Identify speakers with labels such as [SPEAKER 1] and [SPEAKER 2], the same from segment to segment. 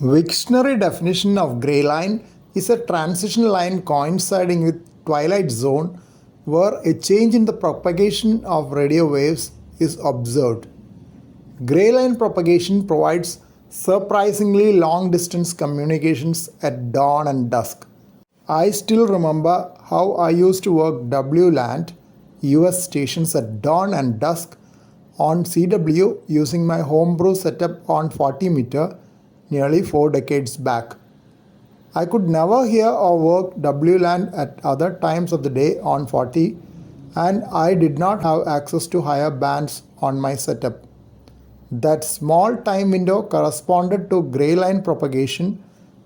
[SPEAKER 1] Wiktionary definition of gray line is a transition line coinciding with twilight zone where a change in the propagation of radio waves is observed. Gray line propagation provides surprisingly long distance communications at dawn and dusk. I still remember how I used to work WLAND US stations at dawn and dusk on CW using my homebrew setup on 40 meter nearly 4 decades back. I could never hear or work WLAN at other times of the day on 40, and I did not have access to higher bands on my setup. That small time window corresponded to gray line propagation,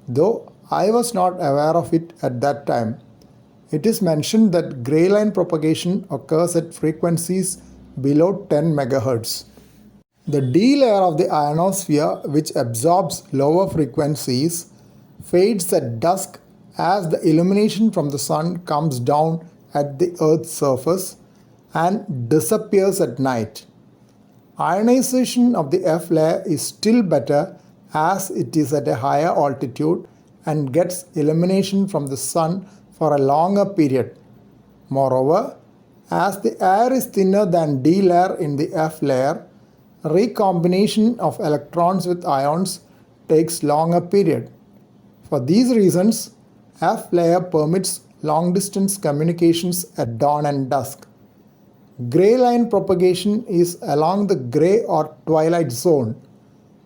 [SPEAKER 1] though I was not aware of it at that time. It is mentioned that gray line propagation occurs at frequencies below 10 MHz. The D layer of the ionosphere, which absorbs lower frequencies, fades at dusk as the illumination from the sun comes down at the Earth's surface and disappears at night. Ionization of the F layer is still better as it is at a higher altitude and gets illumination from the sun for a longer period. Moreover, as the air is thinner than D layer in the F layer, recombination of electrons with ions takes longer period. For these reasons, F layer permits long distance communications at dawn and dusk. Gray line propagation is along the gray or twilight zone.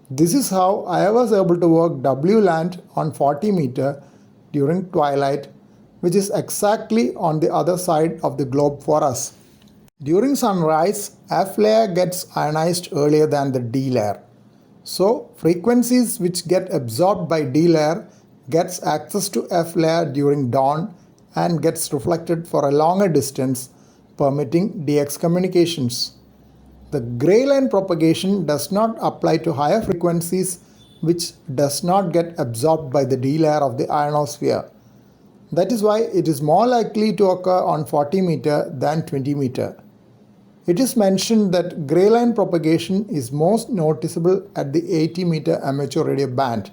[SPEAKER 1] This is how I was able to work WLAN on 40 meter during twilight, which is exactly on the other side of the globe for us. During sunrise, F layer gets ionized earlier than the D layer. So, frequencies which get absorbed by D layer gets access to F layer during dawn and gets reflected for a longer distance, permitting DX communications. The gray line propagation does not apply to higher frequencies which does not get absorbed by the D layer of the ionosphere. That is why it is more likely to occur on 40 meter than 20 meter. It is mentioned that gray line propagation is most noticeable at the 80 meter amateur radio band.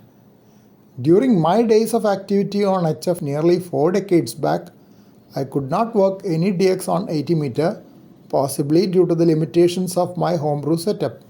[SPEAKER 1] During my days of activity on HF nearly 4 decades back, I could not work any DX on 80 meter, possibly due to the limitations of my homebrew setup.